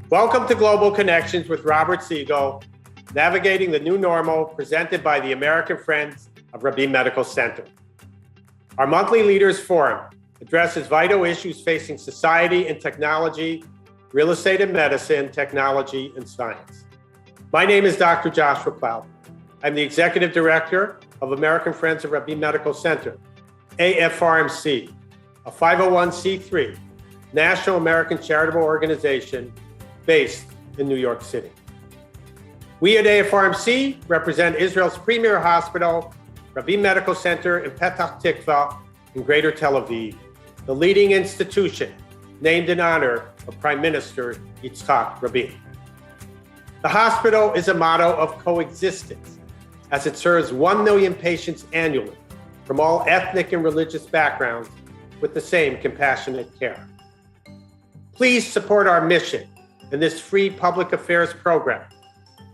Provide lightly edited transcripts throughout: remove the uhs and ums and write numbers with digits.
Welcome to Global Connections with Robert Siegel, navigating the new normal, presented by the American Friends of Rabin Medical Center. Our monthly Leaders Forum addresses vital issues facing society and technology, real estate and medicine, technology and science. My name is Dr. Joshua Plow. I'm the Executive Director of American Friends of Rabin Medical Center, AFRMC, a 501c3 national American charitable organization based in New York City. We at AFRMC represent Israel's premier hospital, Rabin Medical Center in Petah Tikva in Greater Tel Aviv, the leading institution named in honor of Prime Minister Yitzhak Rabin. The hospital is a model of coexistence, as it serves 1 million patients annually from all ethnic and religious backgrounds with the same compassionate care. Please support our mission in this free public affairs program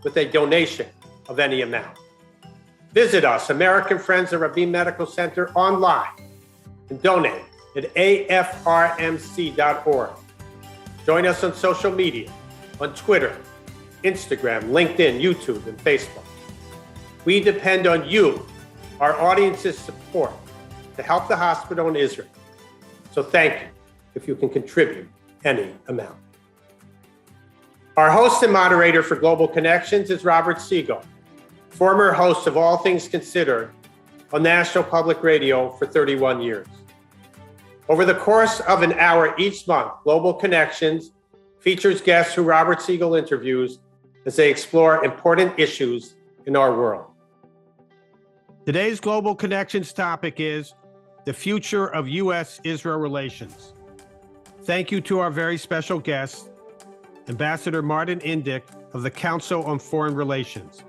with a donation of any amount. Visit us, American Friends of Rabin Medical Center, online and donate at afrmc.org. Join us on social media, on Twitter, Instagram, LinkedIn, YouTube, and Facebook. We depend on you, our audience's support, to help the hospital in Israel. So thank you if you can contribute any amount. Our host and moderator for Global Connections is Robert Siegel, former host of All Things Considered on National Public Radio for 31 years. Over the course of an hour each month, Global Connections features guests who Robert Siegel interviews as they explore important issues in our world. Today's Global Connections topic is the future of U.S.-Israel relations. Thank you to our very special guest, Ambassador Martin Indyk of the Council on Foreign Relations,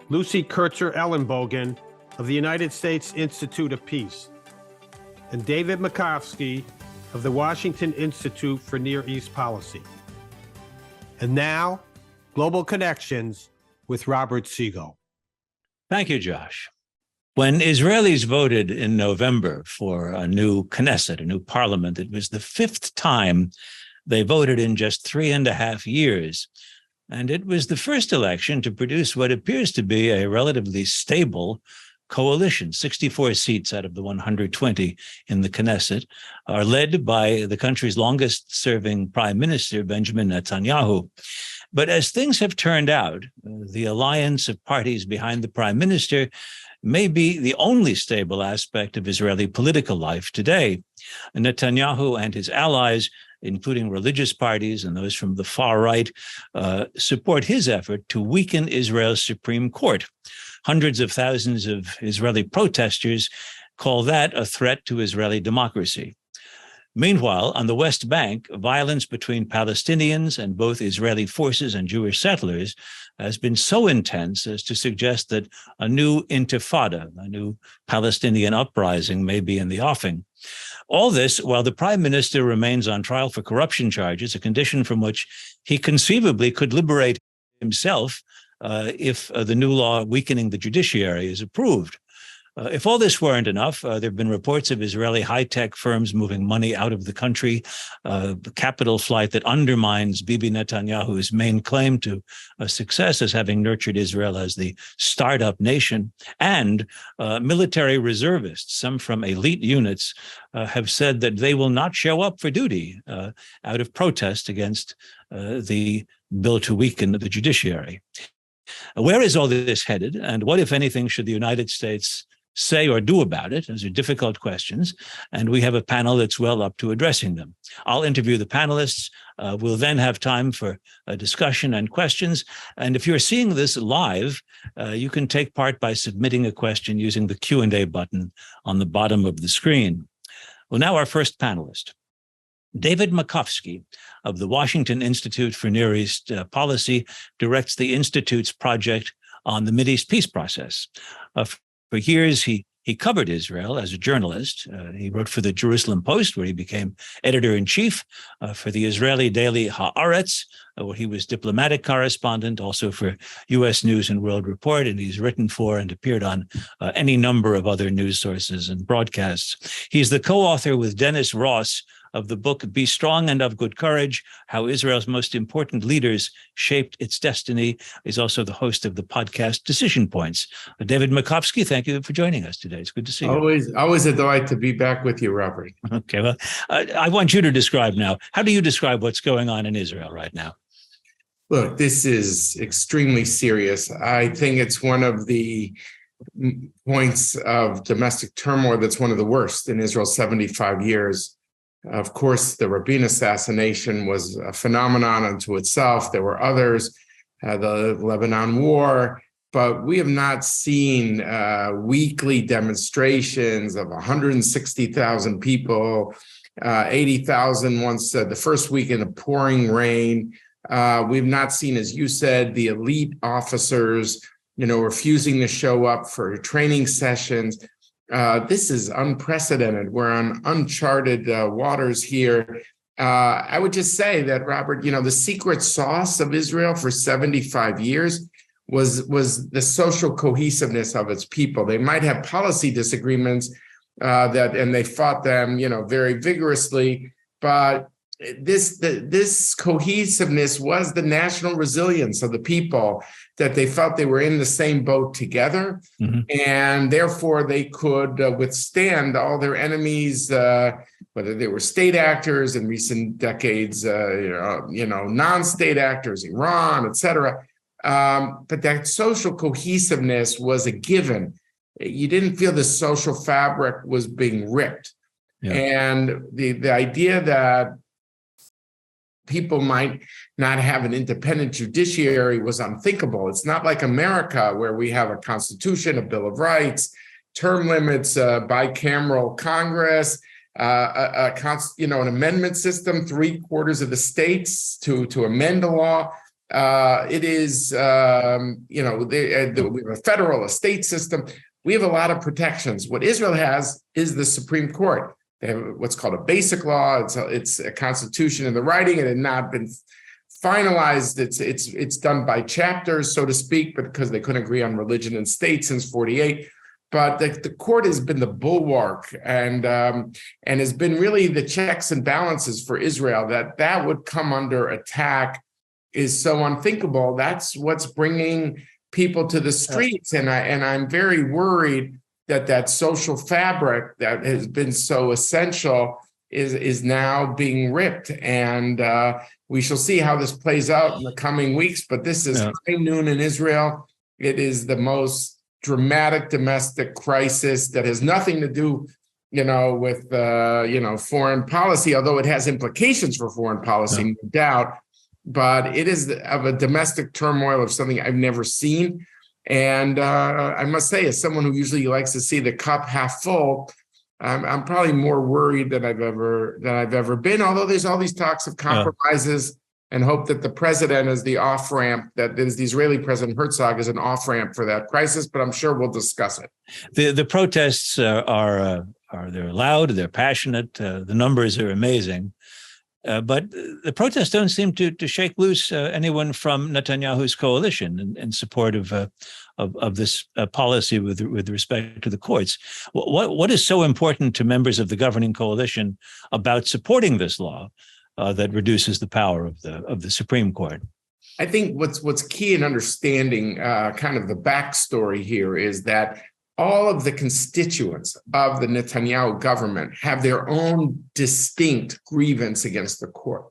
Lucy Kurtzer-Ellenbogen of the United States Institute of Peace, and David Makovsky of the Washington Institute for Near East Policy. And now, Global Connections with Robert Siegel. Thank you, Josh. When Israelis voted in November for a new Knesset, a new parliament, it was the 5th time they voted in just 3.5 years. And it was the first election to produce what appears to be a relatively stable coalition. 64 seats out of the 120 in the Knesset are led by the country's longest-serving prime minister, Benjamin Netanyahu. But as things have turned out, the alliance of parties behind the prime minister may be the only stable aspect of Israeli political life today. Netanyahu and his allies, including religious parties and those from the far right, support his effort to weaken Israel's Supreme Court. Hundreds of thousands of Israeli protesters call that a threat to Israeli democracy. Meanwhile, on the West Bank, violence between Palestinians and both Israeli forces and Jewish settlers has been so intense as to suggest that a new intifada, a new Palestinian uprising, may be in the offing. All this while the prime minister remains on trial for corruption charges, a condition from which he conceivably could liberate himself if the new law weakening the judiciary is approved. If all this weren't enough, there have been reports of Israeli high-tech firms moving money out of the country, the capital flight that undermines Bibi Netanyahu's main claim to success as having nurtured Israel as the startup nation, and military reservists, some from elite units, have said that they will not show up for duty out of protest against the bill to weaken the judiciary. Where is all this headed, and what, if anything, should the United States say or do about it? Those are difficult questions, and we have a panel that's well up to addressing them. I'll interview the panelists. We'll then have time for a discussion and questions. And if you're seeing this live, you can take part by submitting a question using the Q&A button on the bottom of the screen. Well, now our first panelist. David Makovsky of the Washington Institute for Near East Policy directs the Institute's project on the Mideast peace process. For years, he covered Israel as a journalist. He wrote for the Jerusalem Post, where he became editor-in-chief, for the Israeli daily Haaretz, where he was diplomatic correspondent, also for U.S. News and World Report, and he's written for and appeared on any number of other news sources and broadcasts. He's the co-author with Dennis Ross of the book, Be Strong and of Good Courage, How Israel's Most Important Leaders Shaped Its Destiny. He's also the host of the podcast Decision Points. David Makovsky, thank you for joining us today. It's good to see you. Always a delight to be back with you, Robert. Okay, well, I want you to describe now. How do you describe what's going on in Israel right now? Look, this is extremely serious. I think it's one of the points of domestic turmoil that's one of the worst in Israel's 75 years. Of course, the Rabin assassination was a phenomenon unto itself. There were others, the Lebanon War, but we have not seen weekly demonstrations of 160,000 people, 80,000 once the first week in the pouring rain. We've not seen, as you said, the elite officers, refusing to show up for training sessions. This is unprecedented. We're on uncharted waters here. I would just say that, Robert, the secret sauce of Israel for 75 years was the social cohesiveness of its people. They might have policy disagreements and they fought them, very vigorously, but this cohesiveness was the national resilience of the people, that they felt they were in the same boat together, and therefore they could withstand all their enemies, whether they were state actors in recent decades, non-state actors, Iran, etc. But that social cohesiveness was a given. You didn't feel the social fabric was being ripped. Yeah. And the idea that people might not have an independent judiciary was unthinkable. It's not like America, where we have a constitution, a Bill of Rights, term limits, bicameral Congress, an amendment system, 3/4 of the states to amend a law. It is, we have a federal, a state system. We have a lot of protections. What Israel has is the Supreme Court. They have what's called a basic law. It's a constitution in the writing. It had not been finalized. It's done by chapters, so to speak, but because they couldn't agree on religion and state since 1948. But the court has been the bulwark and has been really the checks and balances for Israel. That would come under attack is so unthinkable. That's what's bringing people to the streets, and I'm very worried that social fabric that has been so essential is now being ripped, and we shall see how this plays out in the coming weeks. But this is high noon in Israel. It is the most dramatic domestic crisis that has nothing to do, with foreign policy, although it has implications for foreign policy, no doubt. But it is of a domestic turmoil of something I've never seen. And I must say, as someone who usually likes to see the cup half full, I'm probably more worried than I've ever been. Although there's all these talks of compromises and hope that the president is the off ramp, that is the Israeli president Herzog is an off ramp for that crisis. But I'm sure we'll discuss it. The protests are they're loud, they're passionate. The numbers are amazing. But the protests don't seem to shake loose anyone from Netanyahu's coalition in support of this policy with respect to the courts. What is so important to members of the governing coalition about supporting this law that reduces the power of the Supreme Court? I think what's key in understanding kind of the backstory here is that all of the constituents of the Netanyahu government have their own distinct grievance against the court.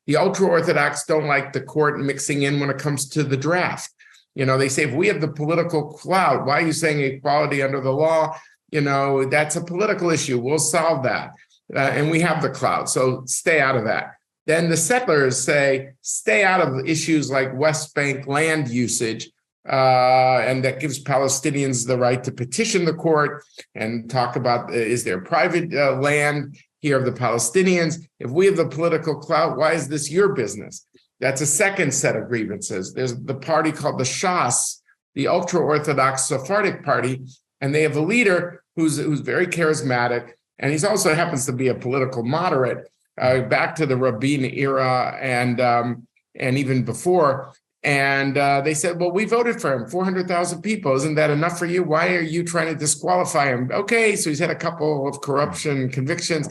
The ultra-Orthodox don't like the court mixing in when it comes to the draft. They say, if we have the political clout, why are you saying equality under the law? That's a political issue. We'll solve that. And we have the clout, so stay out of that. Then the settlers say, stay out of issues like West Bank land usage. And that gives Palestinians the right to petition the court and talk about, is there private land here of the Palestinians? If we have the political clout, why is this your business? That's a second set of grievances. There's the party called the Shas, the ultra-Orthodox Sephardic party, and they have a leader who's very charismatic, and he's also happens to be a political moderate back to the Rabin era and even before. And they said, well, we voted for him, 400,000 people. Isn't that enough for you? Why are you trying to disqualify him? Okay, so he's had a couple of corruption convictions.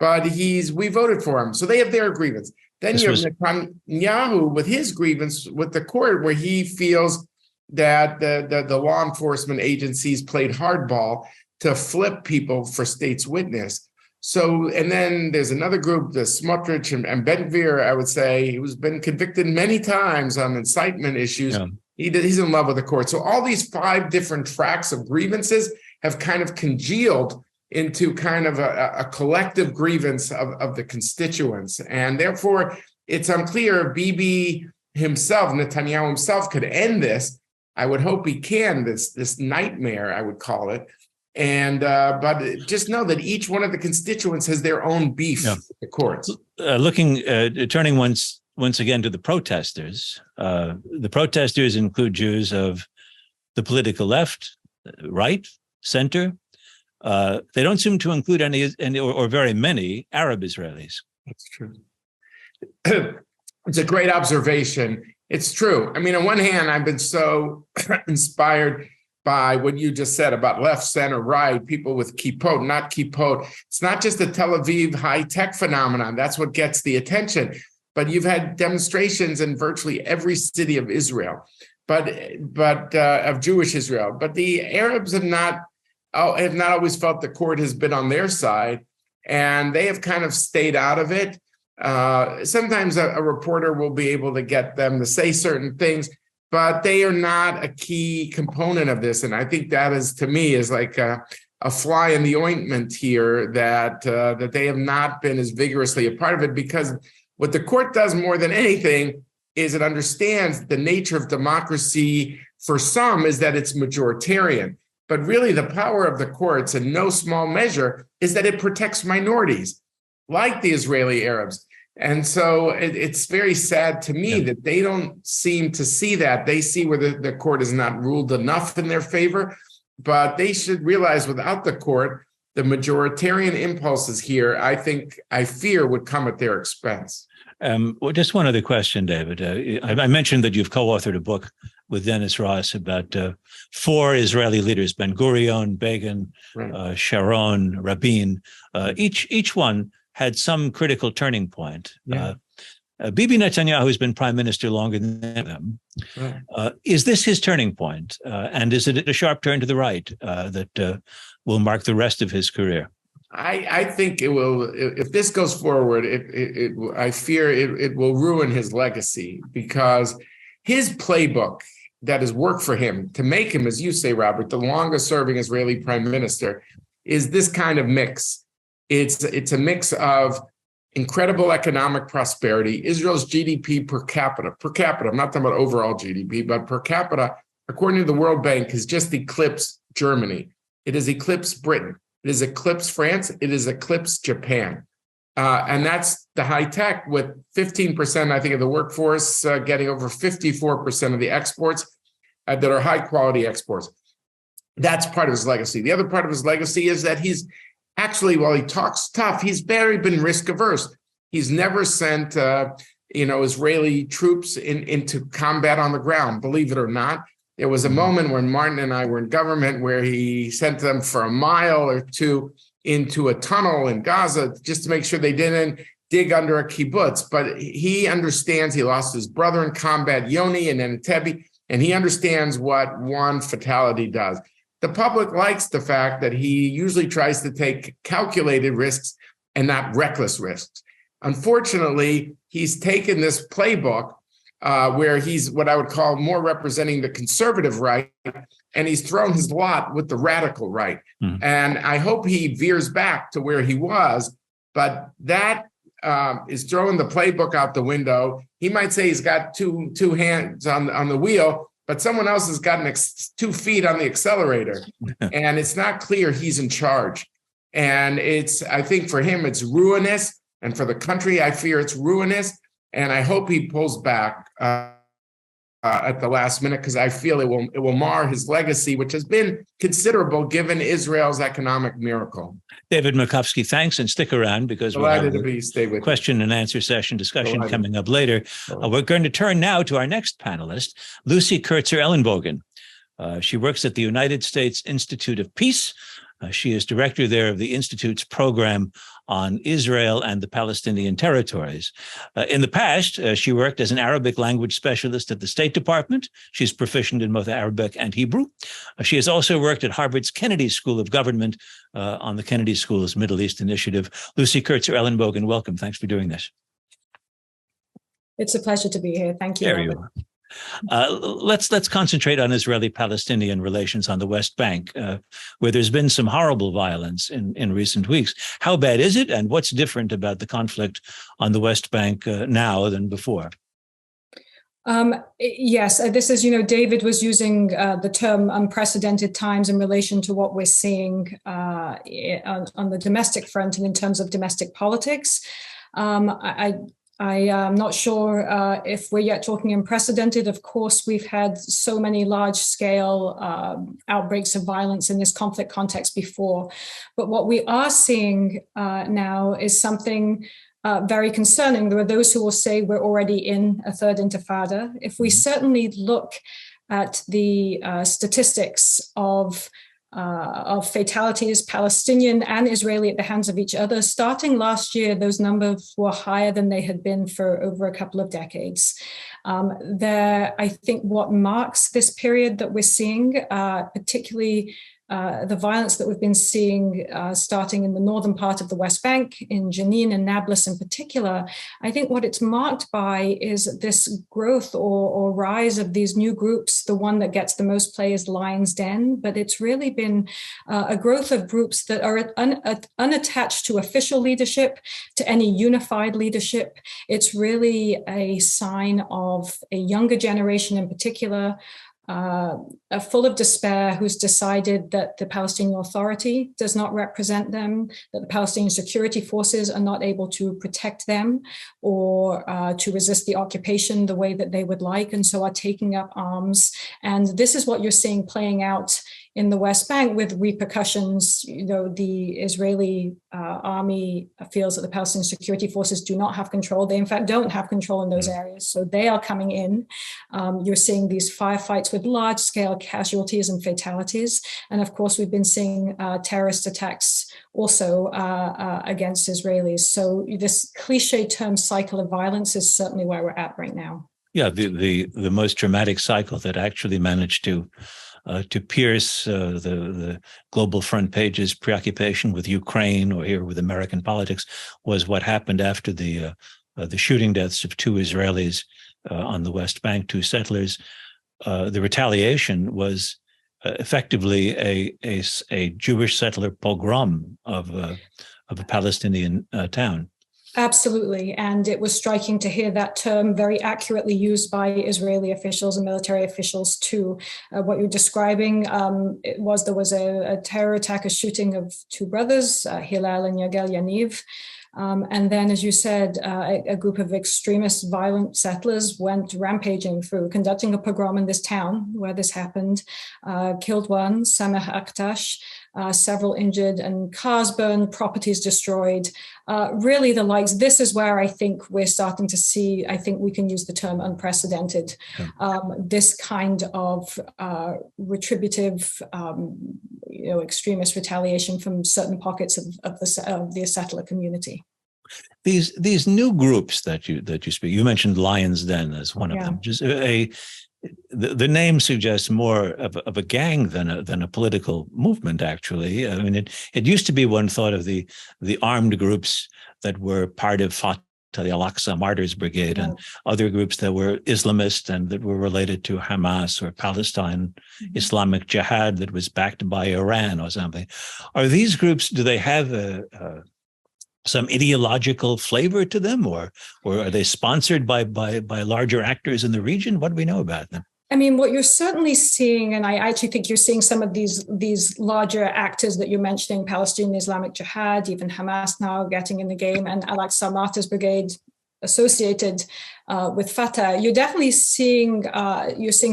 but we voted for him. So they have their grievance. Then you have Netanyahu with his grievance with the court, where he feels that the law enforcement agencies played hardball to flip people for state's witness. So, and then there's another group, the Smotrich and Ben-Gvir, I would say, who's been convicted many times on incitement issues. Yeah. He's in love with the court. So all these 5 different tracks of grievances have kind of congealed into kind of a collective grievance of the constituents. And therefore, it's unclear if Bibi himself, Netanyahu himself, could end this. I would hope he can, this nightmare, I would call it. And but just know that each one of the constituents has their own beef with the courts. Turning once again to the protesters. The protesters include Jews of the political left, right, center. They don't seem to include any or very many Arab Israelis. That's true. It's a great observation. It's true. I mean, on one hand, I've been so inspired by what you just said about left, center, right, people with kippot, not kippot. It's not just a Tel Aviv high-tech phenomenon. That's what gets the attention. But you've had demonstrations in virtually every city of Israel, but of Jewish Israel. But the Arabs have not always felt the court has been on their side, and they have kind of stayed out of it. Sometimes a reporter will be able to get them to say certain things, but they are not a key component of this. And I think that is, to me, is like a fly in the ointment here, that they have not been as vigorously a part of it, because what the court does more than anything is it understands the nature of democracy for some is that it's majoritarian. But really the power of the courts, in no small measure, is that it protects minorities like the Israeli Arabs. And so it's very sad to me that they don't seem to see that. They see where the court has not ruled enough in their favor, but they should realize without the court, the majoritarian impulses here, I fear, would come at their expense. Well, just one other question, David. I mentioned that you've co-authored a book with Dennis Ross about 4 Israeli leaders: Ben-Gurion, Begin, right, Sharon, Rabin. Each one had some critical turning point. Yeah. Bibi Netanyahu has been prime minister longer than them. Right. Is this his turning point? And is it a sharp turn to the right that will mark the rest of his career? I think it will. If this goes forward, I fear it will ruin his legacy, because his playbook that has worked for him to make him, as you say, Robert, the longest serving Israeli prime minister, is this kind of mix. It's a mix of incredible economic prosperity. Israel's GDP per capita, I'm not talking about overall GDP, but per capita, according to the World Bank, has just eclipsed Germany. It has eclipsed Britain. It has eclipsed France. It has eclipsed Japan. And that's the high tech, with 15%, I think, of the workforce getting over 54% of the exports that are high quality exports. That's part of his legacy. The other part of his legacy is that he's actually, while he talks tough, he's very been risk averse. He's never sent Israeli troops into combat on the ground, believe it or not. There was a moment when Martin and I were in government where he sent them for a mile or two into a tunnel in Gaza just to make sure they didn't dig under a kibbutz. But he understands, he lost his brother in combat, Yoni, and then Entebbe, and he understands what one fatality does. The public likes the fact that he usually tries to take calculated risks and not reckless risks. Unfortunately, he's taken this playbook where he's what I would call more representing the conservative right, and he's thrown his lot with the radical right. Mm. And I hope he veers back to where he was, but that is throwing the playbook out the window. He might say he's got two hands on the wheel, but someone else has gotten 2 feet on the accelerator, and it's not clear he's in charge. And I think for him, it's ruinous, and for the country, I fear it's ruinous. And I hope he pulls back at the last minute, because I feel it will mar his legacy, which has been considerable given Israel's economic miracle. David Makovsky, thanks, and stick around, because we'll have a question and answer session discussion coming up later. We're going to turn now to our next panelist, Lucy Kurtzer-Ellenbogen. She works at the United States Institute of Peace. She is director there of the Institute's program on Israel and the Palestinian territories. In the past, she worked as an Arabic language specialist at the State Department. She's proficient in both Arabic and Hebrew. She has also worked at Harvard's Kennedy School of Government on the Kennedy School's Middle East Initiative. Lucy Kurtzer-Ellenbogen, welcome. Thanks for doing this. It's a pleasure to be here. Thank you. There you are. Let's concentrate on Israeli-Palestinian relations on the West Bank, where there's been some horrible violence in recent weeks. How bad is it, and what's different about the conflict on the West Bank now than before? Yes, this is, David was using the term unprecedented times in relation to what we're seeing on the domestic front and in terms of domestic politics. I am not sure if we're yet talking unprecedented. Of course, we've had so many large-scale outbreaks of violence in this conflict context before. But what we are seeing now is something very concerning. There are those who will say we're already in a third intifada. If we certainly look at the statistics of fatalities, Palestinian and Israeli, at the hands of each other. Starting last year, those numbers were higher than they had been for over a couple of decades. I think what marks this period that we're seeing, particularly the violence that we've been seeing starting in the northern part of the West Bank, in Jenin and Nablus in particular, I think what it's marked by is this growth or rise of these new groups. The one that gets the most play is Lion's Den, but it's really been a growth of groups that are unattached to official leadership, to any unified leadership. It's really a sign of a younger generation in particular, full of despair, who's decided that the Palestinian Authority does not represent them, that the Palestinian security forces are not able to protect them or to resist the occupation the way that they would like, and so are taking up arms. And this is what you're seeing playing out in the West Bank with repercussions. The Israeli army feels that the Palestinian security forces do not have control. They, in fact, don't have control in those areas. So they are coming in. You're seeing these firefights with large-scale casualties and fatalities. And of course, we've been seeing terrorist attacks also against Israelis. So this cliche term cycle of violence is certainly where we're at right now. Yeah, the most dramatic cycle that actually managed to pierce the global front page's preoccupation with Ukraine or here with American politics was what happened after the shooting deaths of two Israelis on the West Bank, two settlers. The retaliation was effectively a Jewish settler pogrom of a Palestinian town. Absolutely. And it was striking to hear that term very accurately used by Israeli officials and military officials too. What you're describing, there was a terror attack, a shooting of two brothers, Hillel and Yagel Yaniv. And then, as you said, a group of extremist, violent settlers went rampaging through, conducting a pogrom in this town where this happened, killed one, Sameh Aktash, several injured, and cars burned, properties destroyed, really the likes. This is where I think we're starting to see, I think we can use the term unprecedented, this kind of retributive, extremist retaliation from certain pockets of the settler community. These new groups that you speak, you mentioned Lion's Den as one of them. Just the name suggests more of a gang than a political movement. Actually, I mean, it used to be one thought of the armed groups that were part of Fatah al-Aqsa Martyrs Brigade and other groups that were Islamist and that were related to Hamas or Palestine Islamic Jihad that was backed by Iran or something. Are these groups? Do they have some ideological flavor to them, or are they sponsored by larger actors in the region? What do we know about them? I mean, what you're certainly seeing, and I actually think you're seeing some of these larger actors that you're mentioning, Palestinian Islamic Jihad, even Hamas now getting in the game, and Al-Aqsa Martyrs Brigade associated with Fatah. You're definitely seeing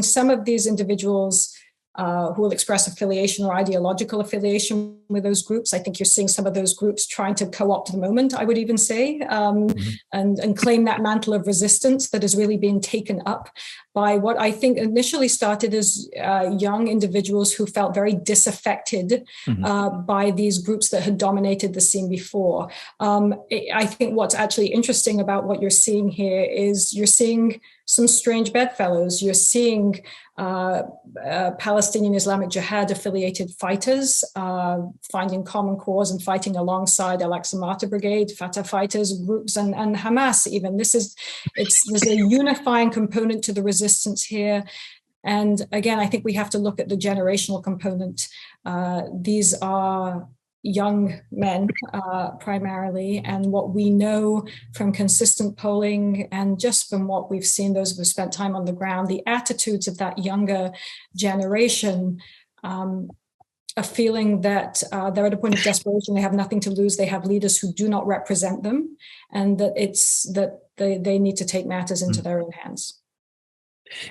some of these individuals who will express affiliation or ideological affiliation with those groups. I think you're seeing some of those groups trying to co-opt the moment, I would even say, and claim that mantle of resistance that is really being taken up by what I think initially started as young individuals who felt very disaffected by these groups that had dominated the scene before. I think what's actually interesting about what you're seeing here is you're seeing some strange bedfellows. You're seeing Palestinian Islamic Jihad affiliated fighters finding common cause and fighting alongside Al-Aqsa Martyr Brigade, Fatah fighters groups, and Hamas even. There's a unifying component to the resistance here. And again, I think we have to look at the generational component. These are young men primarily, and what we know from consistent polling and just from what we've seen, those who've spent time on the ground, the attitudes of that younger generation are feeling that they're at a point of desperation. They have nothing to lose. They have leaders who do not represent them, and that they need to take matters into their own hands.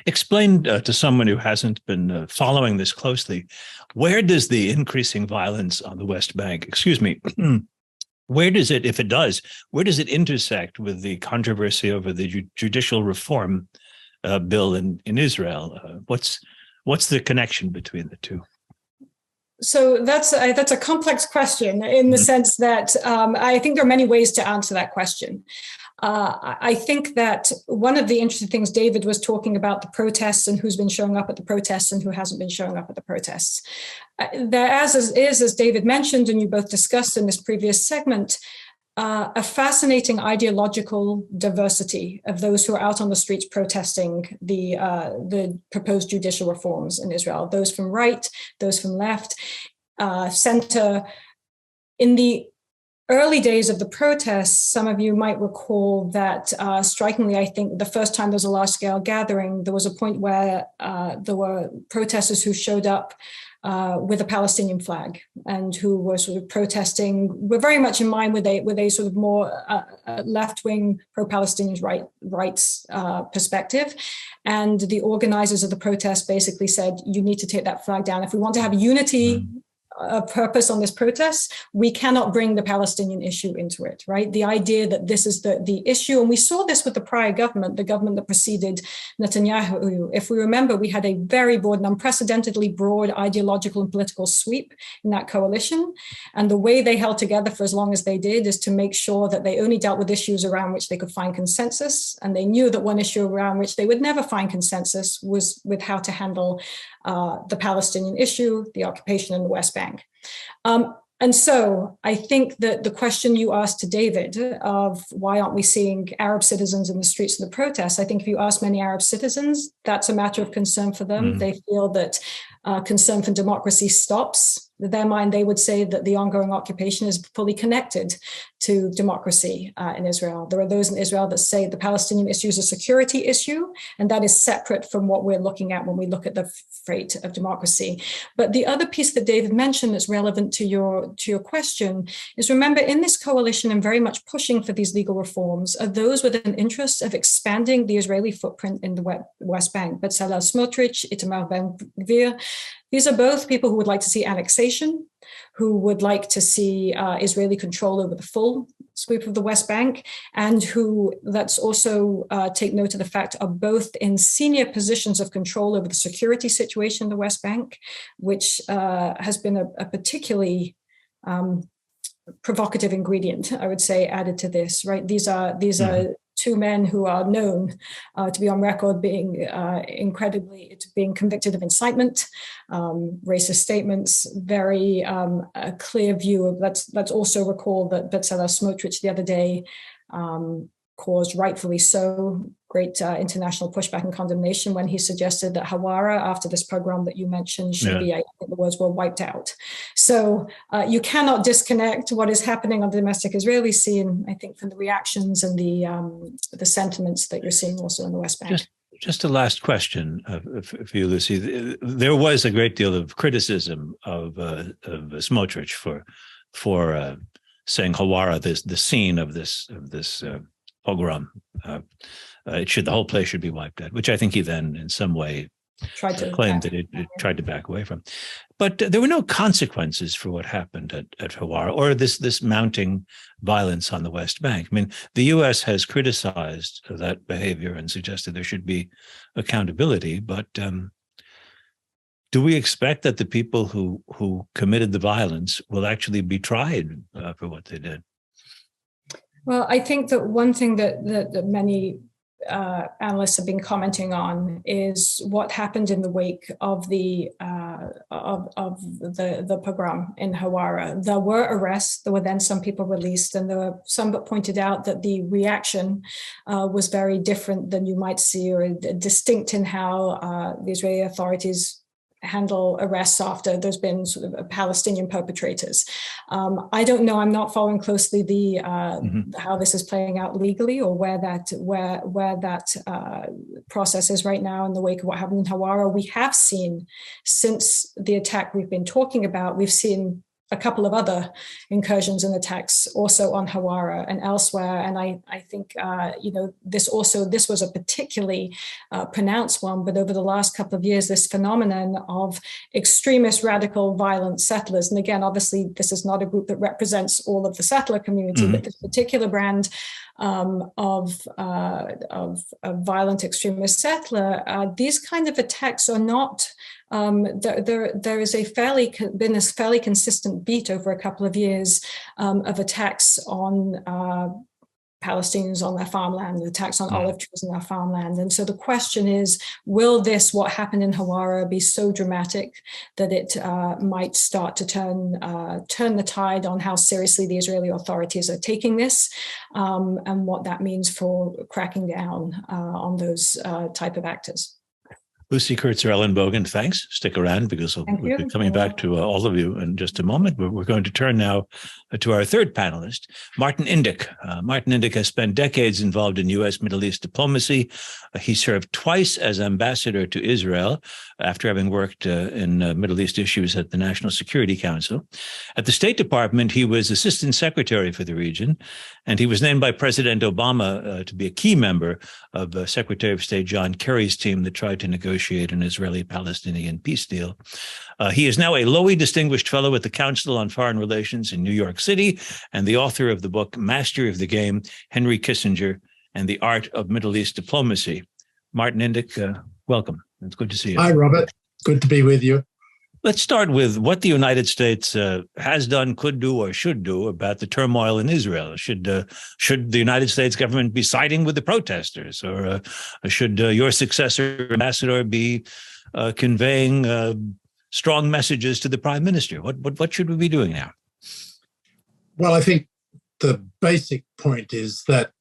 Explain to someone who hasn't been following this closely, where does the increasing violence on the West Bank, where does it, if it does, where does it intersect with the controversy over the judicial reform bill in Israel? What's the connection between the two? So that's a complex question in the sense that I think there are many ways to answer that question. I think that one of the interesting things, David was talking about the protests and who's been showing up at the protests and who hasn't been showing up at the protests. There, as David mentioned, and you both discussed in this previous segment, a fascinating ideological diversity of those who are out on the streets protesting the proposed judicial reforms in Israel, those from right, those from left, center. In the early days of the protests, some of you might recall that strikingly, I think the first time there was a large-scale gathering, there was a point where there were protesters who showed up with a Palestinian flag and who were sort of protesting, were very much in line with a sort of more left-wing pro-Palestinian rights perspective. And the organizers of the protest basically said, you need to take that flag down. If we want to have unity, purpose on this protest, we cannot bring the Palestinian issue into it, right? The idea that this is the issue, and we saw this with the prior government, the government that preceded Netanyahu. If we remember, we had a very broad and unprecedentedly broad ideological and political sweep in that coalition. And the way they held together for as long as they did is to make sure that they only dealt with issues around which they could find consensus. And they knew that one issue around which they would never find consensus was with how to handle the Palestinian issue, the occupation in the West Bank. And so I think that the question you asked to David of why aren't we seeing Arab citizens in the streets of the protests, I think if you ask many Arab citizens, that's a matter of concern for them. They feel that concern for democracy stops. In their mind, they would say that the ongoing occupation is fully connected to democracy in Israel. There are those in Israel that say the Palestinian issue is a security issue, and that is separate from what we're looking at when we look at the fate of democracy. But the other piece that David mentioned that's relevant to your question is, remember, in this coalition and very much pushing for these legal reforms are those with an interest of expanding the Israeli footprint in the West Bank. Bezalel Smotrich, Itamar Ben-Gvir. These are both people who would like to see annexation, who would like to see Israeli control over the full sweep of the West Bank, and who, let's also take note of the fact, are both in senior positions of control over the security situation in the West Bank, which has been a particularly provocative ingredient, I would say, added to this, right? These are two men who are known to be on record being being convicted of incitement, racist statements, very a clear view of, let's also recall that Bezalel Smotrich the other day caused, rightfully so, great international pushback and condemnation when he suggested that Hawara, after this pogrom that you mentioned, should be, I think the words were, wiped out. So you cannot disconnect what is happening on the domestic Israeli scene, I think, from the reactions and the sentiments that you're seeing also in the West Bank. Just a last question for you, Lucy. There was a great deal of criticism of Smotrich for saying Hawara, the scene of this pogrom, the whole place should be wiped out, which I think he then in some way claimed that it tried to back away from. But there were no consequences for what happened at Hawara or this mounting violence on the West Bank. I mean, the U.S. has criticized that behavior and suggested there should be accountability. But do we expect that the people who committed the violence will actually be tried for what they did? Well, I think that one thing that many analysts have been commenting on is what happened in the wake of the pogrom in Hawara. There were arrests. There were then some people released, and there were some that pointed out that the reaction was very different than you might see, or distinct in how the Israeli authorities handle arrests after there's been sort of Palestinian perpetrators. I don't know. I'm not following closely the how this is playing out legally, or where that process is right now in the wake of what happened in Hawara. We have seen, since the attack we've been talking about, we've seen a couple of other incursions and attacks also on Hawara and elsewhere. And I think, this was a particularly pronounced one, but over the last couple of years, this phenomenon of extremist, radical, violent settlers. And again, obviously, this is not a group that represents all of the settler community, but this particular brand of violent extremist settler, these kind of attacks are not. There is been a fairly consistent beat over a couple of years of attacks on Palestinians on their farmland, attacks on olive trees on their farmland. And so the question is, will what happened in Hawara, be so dramatic that it might start to turn the tide on how seriously the Israeli authorities are taking this, and what that means for cracking down on those type of actors? Lucy Kurtzer-Ellenbogen, thanks. Stick around, because we'll be coming back to all of you in just a moment. We're going to turn now to our third panelist, Martin Indyk. Martin Indyk has spent decades involved in U.S. Middle East diplomacy. He served twice as ambassador to Israel after having worked in Middle East issues at the National Security Council. At the State Department, he was assistant secretary for the region, and he was named by President Obama to be a key member of Secretary of State John Kerry's team that tried to negotiate an Israeli-Palestinian peace deal. He is now a Lowy Distinguished Fellow at the Council on Foreign Relations in New York City, and the author of the book Mastery of the Game, Henry Kissinger and the Art of Middle East Diplomacy. Martin Indyk, welcome. It's good to see you. Hi, Robert. Good to be with you. Let's start with what the United States has done, could do, or should do about the turmoil in Israel. Should the United States government be siding with the protesters, or should your successor, ambassador, be conveying strong messages to the prime minister? What should we be doing now? Well, I think the basic point is that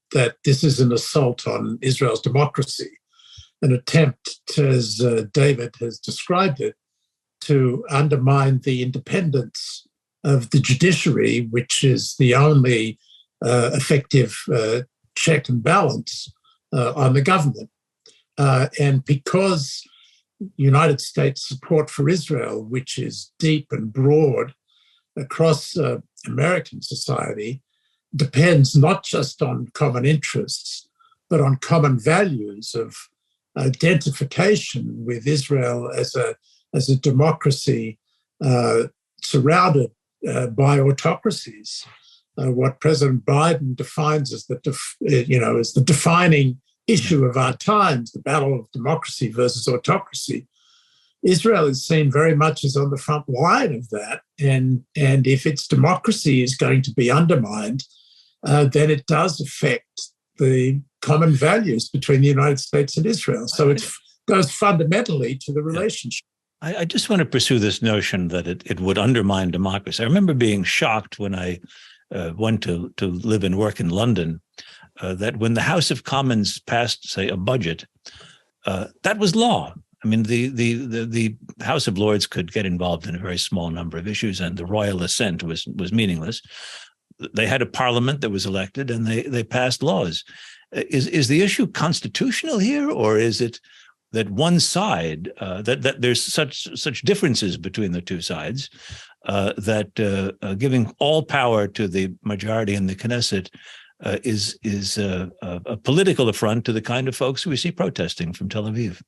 this is an assault on Israel's democracy, an attempt, as David has described it, to undermine the independence of the judiciary, which is the only effective check and balance on the government. And because United States support for Israel, which is deep and broad across American society, depends not just on common interests, but on common values of identification with Israel as a democracy surrounded by autocracies. What President Biden defines as the defining issue of our times, the battle of democracy versus autocracy. Israel is seen very much as on the front line of that, and if its democracy is going to be undermined, then it does affect the common values between the United States and Israel. So it goes fundamentally to the relationship. I just want to pursue this notion that it would undermine democracy. I remember being shocked when I went to live and work in London, that when the House of Commons passed, say, a budget, that was law. I mean, the House of Lords could get involved in a very small number of issues, and the royal assent was meaningless. They had a parliament that was elected, and they passed laws. Is the issue constitutional here, or is it that one side, that there's such differences between the two sides, that giving all power to the majority in the Knesset is a political affront to the kind of folks we see protesting from Tel Aviv?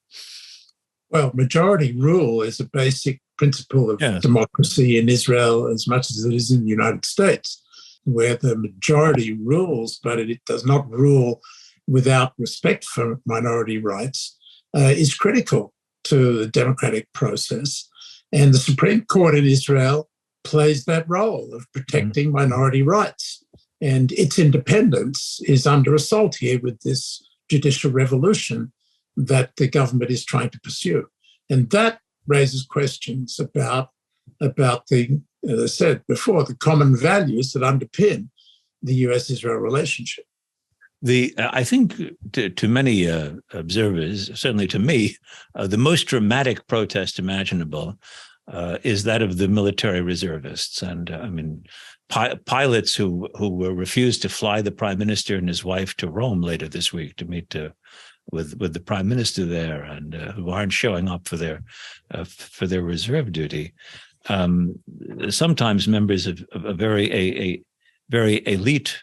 Well, majority rule is a basic principle of democracy in Israel as much as it is in the United States, where the majority rules, but it does not rule without respect for minority rights, is critical to the democratic process. And the Supreme Court in Israel plays that role of protecting minority rights. And its independence is under assault here with this judicial revolution that the government is trying to pursue. And that raises questions about the, as I said before, the common values that underpin the US-Israel relationship. I think to many observers, certainly to me, the most dramatic protest imaginable is that of the military reservists. And I mean, pilots who were refused to fly the prime minister and his wife to Rome later this week to meet with the prime minister there, and who aren't showing up for their reserve duty. Sometimes members of a very elite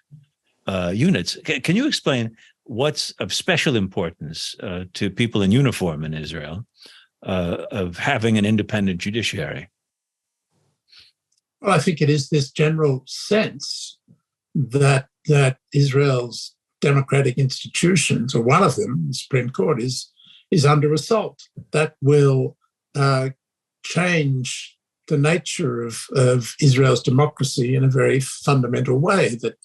units. Can you explain what's of special importance to people in uniform in Israel of having an independent judiciary? Well, I think it is this general sense that Israel's democratic institutions, or one of them, the Supreme Court, is under assault. That will change the nature of Israel's democracy in a very fundamental way, that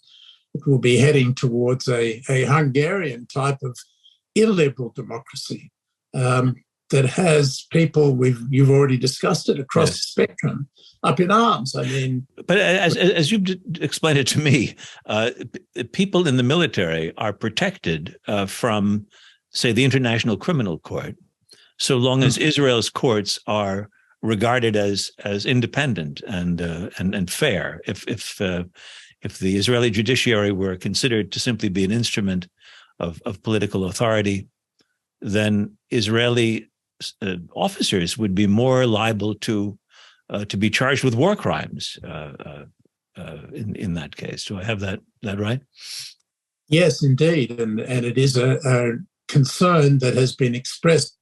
it will be heading towards a Hungarian type of illiberal democracy that has people, you've already discussed it, across the spectrum, up in arms. I mean, but as you've explained it to me, people in the military are protected from, say, the International Criminal Court, so long as Israel's courts are regarded as independent and fair. If the Israeli judiciary were considered to simply be an instrument of political authority, then Israeli officers would be more liable to be charged with war crimes in that case. Do I have that right? Yes, indeed. And it is a concern that has been expressed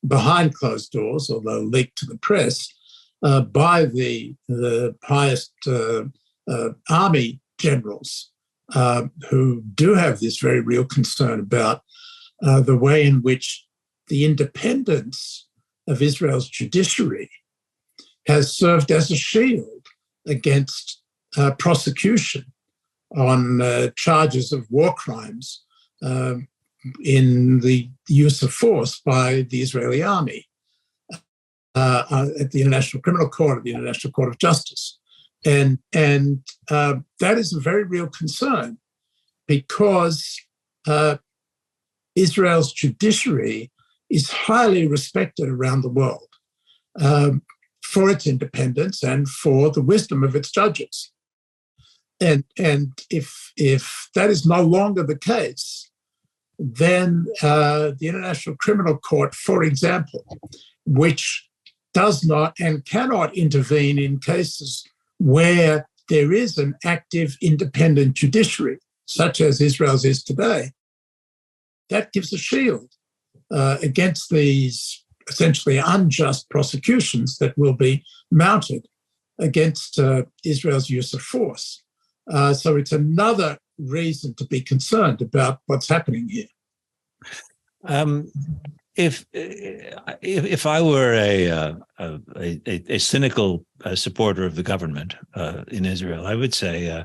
behind closed doors, although leaked to the press, by the highest army generals who do have this very real concern about the way in which the independence of Israel's judiciary has served as a shield against prosecution on charges of war crimes in the use of force by the Israeli army at the International Criminal Court, at the International Court of Justice. And that is a very real concern, because Israel's judiciary is highly respected around the world for its independence and for the wisdom of its judges. And if that is no longer the case, then the International Criminal Court, for example, which does not and cannot intervene in cases where there is an active independent judiciary, such as Israel's is today, that gives a shield against these essentially unjust prosecutions that will be mounted against Israel's use of force. So it's another reason to be concerned about what's happening here. If I were a cynical supporter of the government in Israel, I would say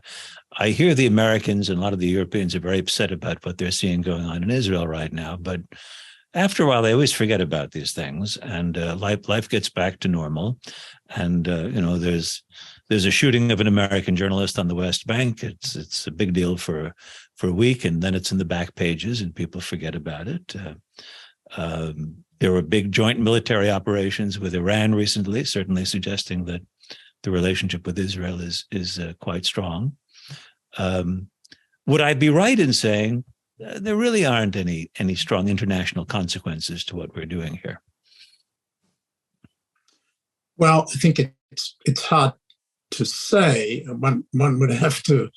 I hear the Americans and a lot of the Europeans are very upset about what they're seeing going on in Israel right now. But after a while, they always forget about these things, and life gets back to normal. And there's a shooting of an American journalist on the West Bank. It's a big deal for a week, and then it's in the back pages, and people forget about it. There were big joint military operations with Iran recently, certainly suggesting that the relationship with Israel is quite strong. Would I be right in saying there really aren't any strong international consequences to what we're doing here? Well, I think it's hard to say. One would have to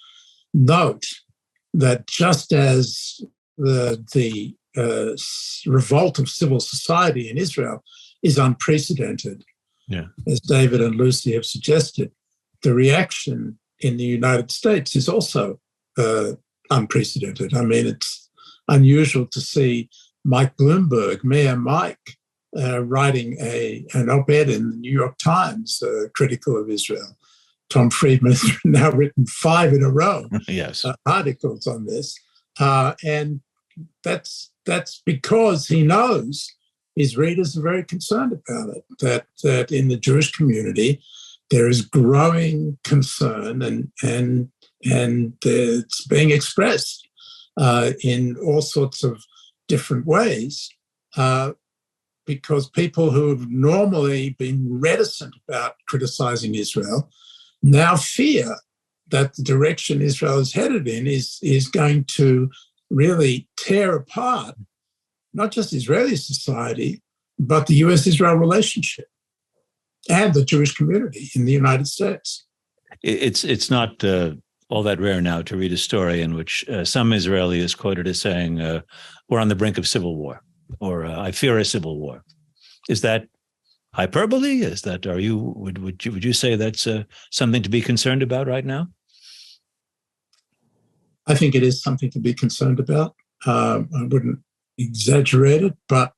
note that just as the revolt of civil society in Israel is unprecedented. Yeah. As David and Lucy have suggested, the reaction in the United States is also unprecedented. I mean, it's unusual to see Mike Bloomberg, Mayor Mike, writing an op-ed in the New York Times critical of Israel. Tom Friedman has now written 5 in a row yes. Articles on this. And that's because he knows his readers are very concerned about it, that in the Jewish community, there is growing concern and it's being expressed in all sorts of different ways because people who have normally been reticent about criticizing Israel now fear that the direction Israel is headed in is going to really tear apart not just Israeli society, but the US-Israel relationship and the Jewish community in the United States. It's not all that rare now to read a story in which some Israeli is quoted as saying, we're on the brink of civil war, or I fear a civil war. Is that hyperbole? Is that, would you say that's something to be concerned about right now? I think it is something to be concerned about. I wouldn't exaggerate it, but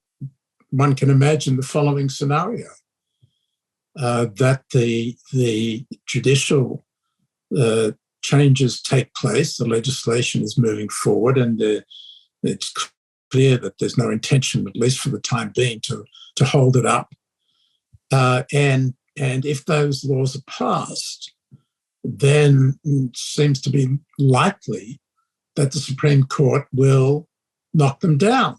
one can imagine the following scenario, that the judicial changes take place, the legislation is moving forward, and it's clear that there's no intention, at least for the time being, to hold it up. And if those laws are passed, then it seems to be likely that the Supreme Court will knock them down.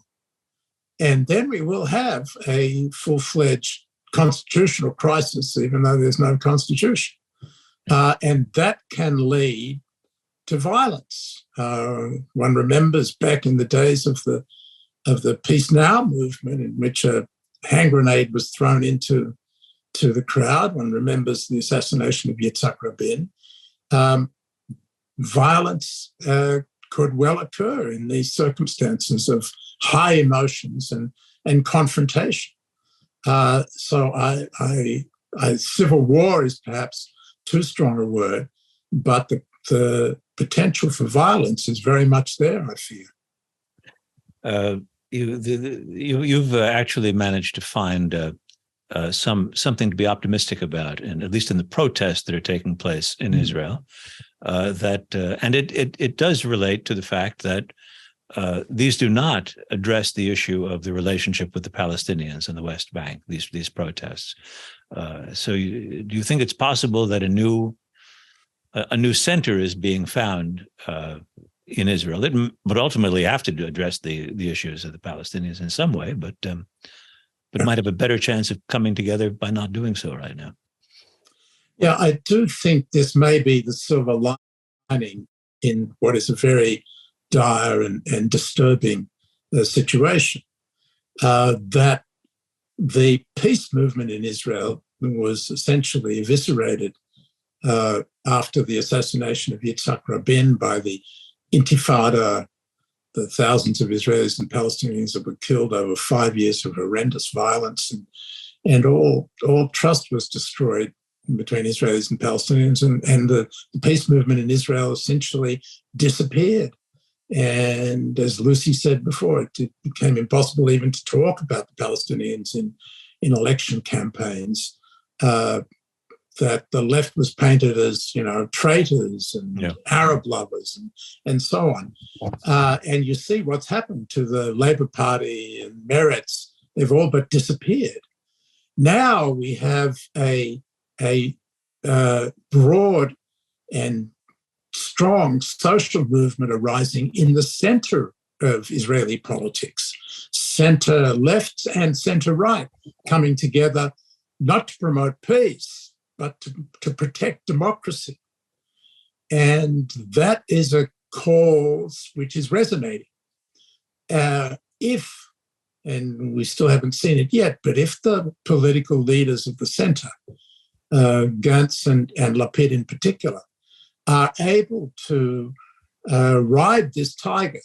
And then we will have a full-fledged constitutional crisis, even though there's no constitution. And that can lead to violence. One remembers back in the days of the Peace Now movement, in which a hand grenade was thrown into the crowd. One remembers the assassination of Yitzhak Rabin. Violence could well occur in these circumstances of high emotions and confrontation. So I civil war is perhaps too strong a word, but the potential for violence is very much there, I fear. You've actually managed to find something to be optimistic about, and at least in the protests that are taking place in Israel, and it does relate to the fact that these do not address the issue of the relationship with the Palestinians in the West Bank. These protests. So, do you think it's possible that a new center is being found in Israel? It would ultimately have to address the issues of the Palestinians in some way, but might have a better chance of coming together by not doing so right now. Yeah, I do think this may be the silver lining in what is a very dire and disturbing situation, that the peace movement in Israel was essentially eviscerated after the assassination of Yitzhak Rabin by the Intifada, the thousands of Israelis and Palestinians that were killed over 5 years of horrendous violence, and all trust was destroyed between Israelis and Palestinians, and the peace movement in Israel essentially disappeared. And as Lucy said before, it became impossible even to talk about the Palestinians in election campaigns. That the left was painted as, traitors and Arab lovers and so on. And you see what's happened to the Labour Party and Meretz. They've all but disappeared. Now we have a broad and strong social movement arising in the center of Israeli politics, center left and center right, coming together not to promote peace, but to protect democracy. And that is a cause which is resonating. If, and we still haven't seen it yet, but if the political leaders of the center, Gantz and Lapid in particular, are able to ride this tiger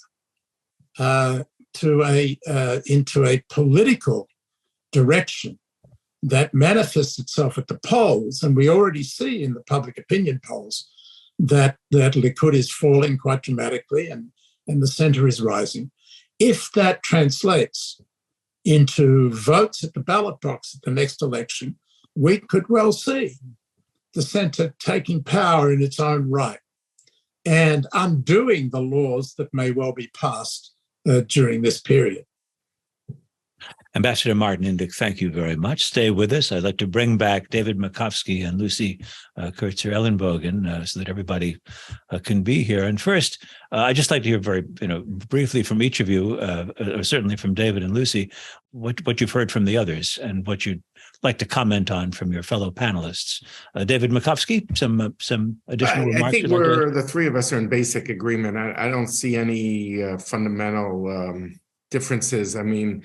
into a political direction that manifests itself at the polls. And we already see in the public opinion polls that Likud is falling quite dramatically and the center is rising. If that translates into votes at the ballot box at the next election, we could well see the center taking power in its own right and undoing the laws that may well be passed during this period. Ambassador Martin Indyk, thank you very much. Stay with us. I'd like to bring back David Makovsky and Lucy Kurtzer-Ellenbogen so that everybody can be here. And first, I'd just like to hear very, briefly from each of you, certainly from David and Lucy, what you've heard from the others and what you'd like to comment on from your fellow panelists. David Makovsky, some additional remarks? I think the three of us are in basic agreement. I don't see any fundamental differences. I mean,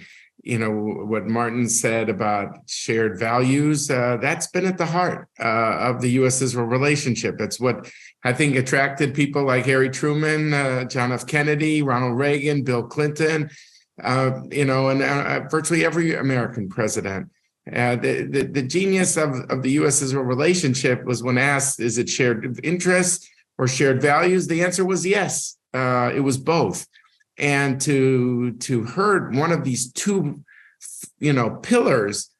what Martin said about shared values, that's been at the heart of the U.S.-Israel relationship. It's what I think attracted people like Harry Truman, John F. Kennedy, Ronald Reagan, Bill Clinton, and virtually every American president. The genius of the U.S.-Israel relationship was when asked, is it shared interests or shared values? The answer was yes. It was both. And to hurt one of these two, pillars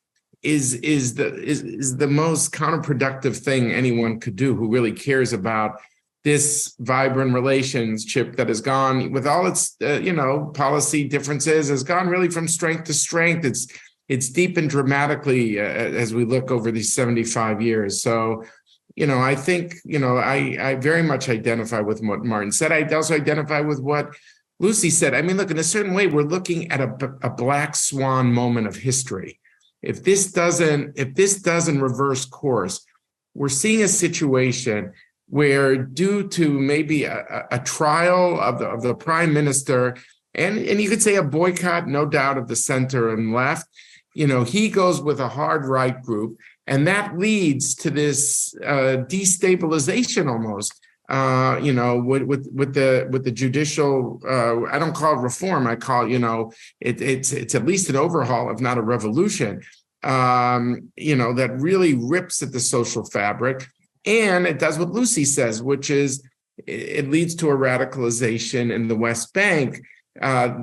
is the most counterproductive thing anyone could do who really cares about this vibrant relationship that has gone, with all its policy differences, has gone really from strength to strength. It's deepened dramatically as we look over these 75 years. So, I think, I very much identify with what Martin said. I also identify with what Lucy said. I mean, look, in a certain way, we're looking at a black swan moment of history. If this doesn't reverse course, we're seeing a situation where, due to maybe a trial of the prime minister, and you could say a boycott, no doubt, of the center and left, he goes with a hard right group, and that leads to this destabilization almost. With the judicial, I don't call it reform. I call it, it's at least an overhaul, if not a revolution, that really rips at the social fabric. And it does what Lucy says, which is it leads to a radicalization in the West Bank,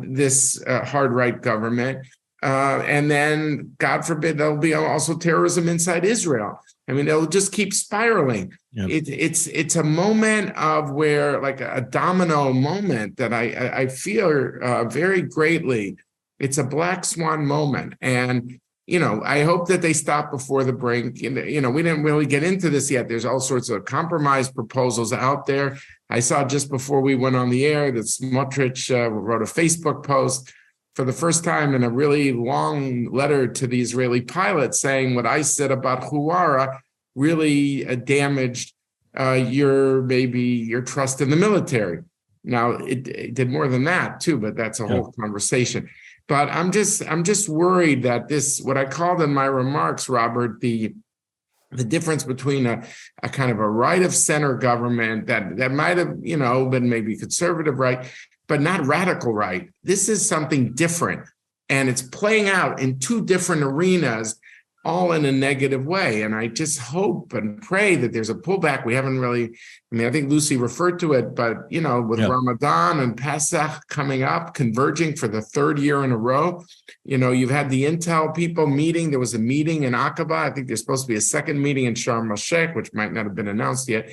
this hard right government. And then, God forbid, there'll be also terrorism inside Israel. I mean, it'll just keep spiraling. Yep. It's a moment of where, like a domino moment, that I feel very greatly. It's a black swan moment. And, I hope that they stop before the brink. We didn't really get into this yet. There's all sorts of compromise proposals out there. I saw just before we went on the air that Smotrich wrote a Facebook post for the first time in a really long letter to the Israeli pilots, saying what I said about Huwara really damaged your trust in the military. Now, it did more than that too, but that's a whole conversation. But I'm just worried that this, what I called in my remarks, Robert, the difference between a kind of a right of center government that might have, been maybe conservative right, but not radical right. This is something different, and it's playing out in two different arenas, all in a negative way. And I just hope and pray that there's a pullback. We haven't really, I think Lucy referred to it, but, with Ramadan and Pesach coming up, converging for the third year in a row, you've had the Intel people meeting. There was a meeting in Aqaba. I think there's supposed to be a second meeting in Sharm el-Sheikh, which might not have been announced yet,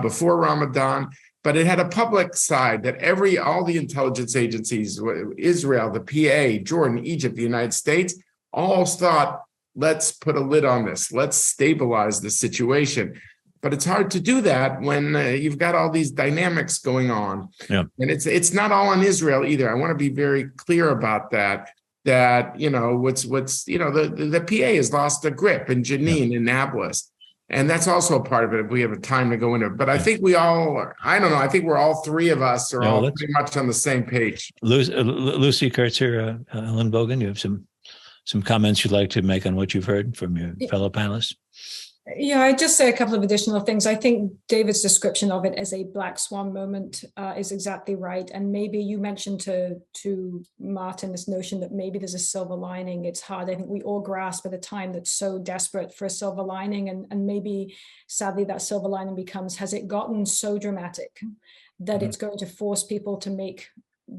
before Ramadan. But it had a public side that all the intelligence agencies, Israel, the PA, Jordan, Egypt, the United States, all thought, let's put a lid on this. Let's stabilize the situation. But it's hard to do that when you've got all these dynamics going on. Yeah. And it's not all on Israel either. I want to be very clear about that. That, the PA has lost a grip in Jenin, in Nablus. And that's also a part of it if we have a time to go into it. But I think we all are, I don't know, I think we're all three of us are all pretty much on the same page. Lucy Kurtzer-Ellenbogen, you have some comments you'd like to make on what you've heard from your fellow panelists? Yeah, I'd just say a couple of additional things. I think David's description of it as a black swan moment is exactly right. And maybe you mentioned to Martin this notion that maybe there's a silver lining. It's hard. I think we all grasp at a time that's so desperate for a silver lining. And maybe sadly that silver lining becomes, has it gotten so dramatic that it's going to force people to make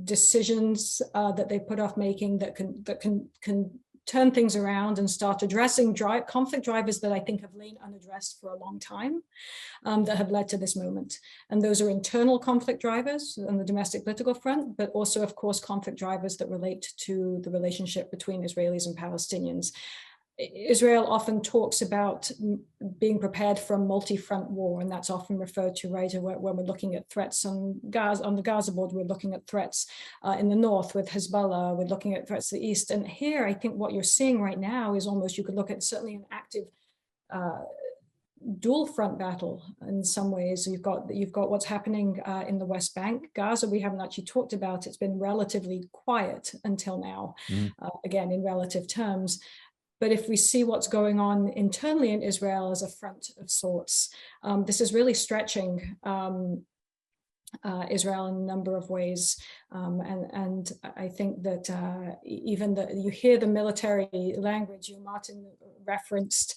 decisions that they put off making that can turn things around and start addressing conflict drivers that I think have lain unaddressed for a long time, that have led to this moment. And those are internal conflict drivers on the domestic political front, but also, of course, conflict drivers that relate to the relationship between Israelis and Palestinians. Israel often talks about being prepared for a multi-front war, and that's often referred to, right, when we're looking at threats on the Gaza border, we're looking at threats in the north with Hezbollah, we're looking at threats to the east. And here, I think what you're seeing right now is almost, you could look at certainly an active dual front battle in some ways. You've got what's happening in the West Bank. Gaza, we haven't actually talked about. It's been relatively quiet until now, again, in relative terms. But if we see what's going on internally in Israel as a front of sorts, this is really stretching Israel in a number of ways. And I think that even you hear the military language, Martin referenced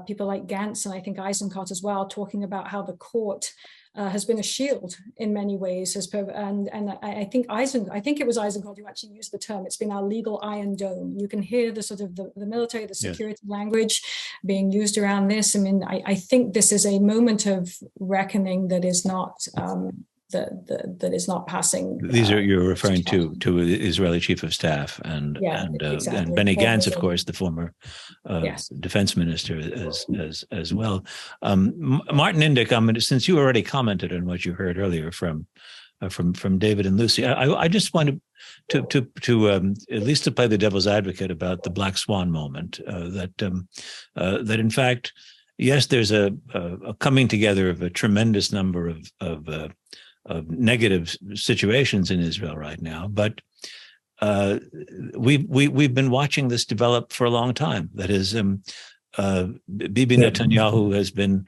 people like Gantz and I think Eisenkot as well, talking about how the court has been a shield in many ways, and I think it was Eisenkot who actually used the term. It's been our legal iron dome. You can hear the sort of the military, the security language being used around this. I mean, I think this is a moment of reckoning that is not that is not passing. These are, you're referring to the Israeli chief of staff and Benny Gantz, of course, the former defense minister as well. Martin Indyk, since you already commented on what you heard earlier from David and Lucy, I just wanted to at least to play the devil's advocate about the black swan moment. That in fact, yes, there's a coming together of a tremendous number of negative situations in Israel right now, but we've been watching this develop for a long time. That is, Bibi Netanyahu has been.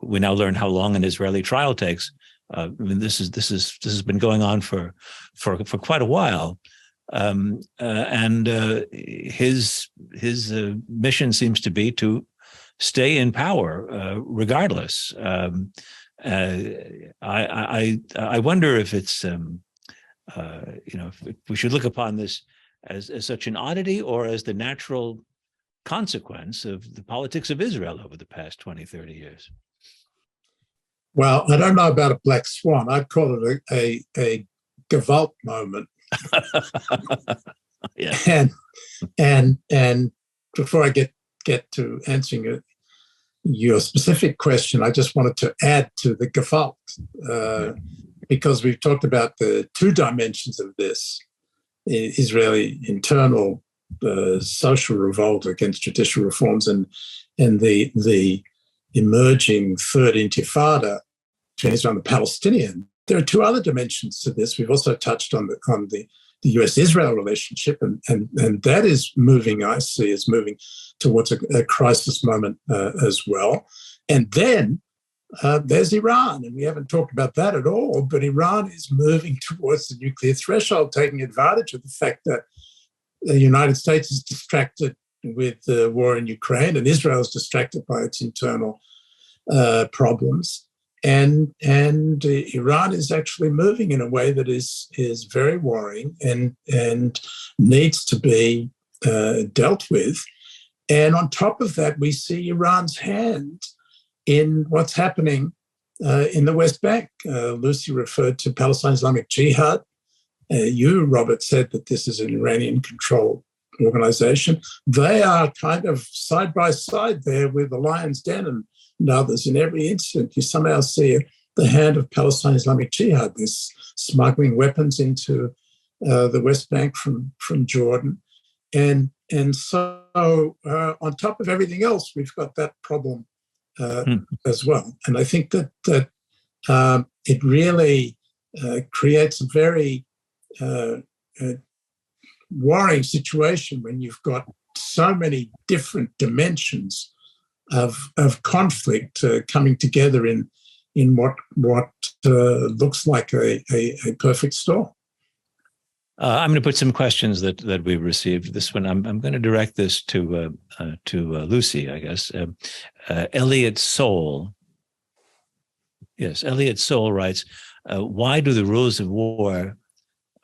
We now learn how long an Israeli trial takes. I mean, this has been going on for quite a while, and his mission seems to be to stay in power regardless. I wonder if it's if we should look upon this as such an oddity or as the natural consequence of the politics of Israel over the past 20, 30 years. Well, I don't know about a black swan. I'd call it a Gewalt moment. Yeah. And before I get to answering your specific question, I just wanted to add to the Gewalt, because we've talked about the two dimensions of this: Israeli internal social revolt against judicial reforms and the emerging third intifada between Israel and the Palestinian. There are two other dimensions to this. We've also touched on the US-Israel relationship, and that is moving, I see, is moving towards a crisis moment as well. And then there's Iran, and we haven't talked about that at all, but Iran is moving towards the nuclear threshold, taking advantage of the fact that the United States is distracted with the war in Ukraine, and Israel is distracted by its internal problems. And Iran is actually moving in a way that is very worrying and needs to be dealt with. And on top of that, we see Iran's hand in what's happening in the West Bank. Lucy referred to Palestine Islamic Jihad. You, Robert, said that this is an Iranian-controlled organization. They are kind of side by side there with the Lion's Den and others. In every incident, you somehow see the hand of Palestine Islamic Jihad, this smuggling weapons into the West Bank from Jordan. And so on top of everything else, we've got that problem as well. And I think that it really creates a very worrying situation when you've got so many different dimensions of conflict coming together in what looks like a perfect storm. I'm going to put some questions that we received. This one, I'm going to direct this to Lucy, I guess. Elliot Soul. Yes, Elliot Soul writes, why do the rules of war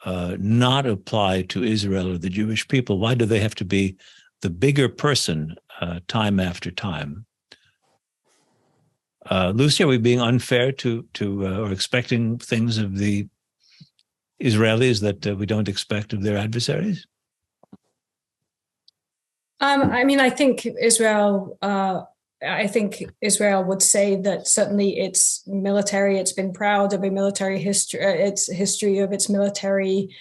not apply to Israel or the Jewish people? Why do they have to be the bigger person time after time? Lucy, are we being unfair to or expecting things of the Israelis that we don't expect of their adversaries? I mean, I think Israel would say that certainly its military, it's been proud of a military history, its history of its military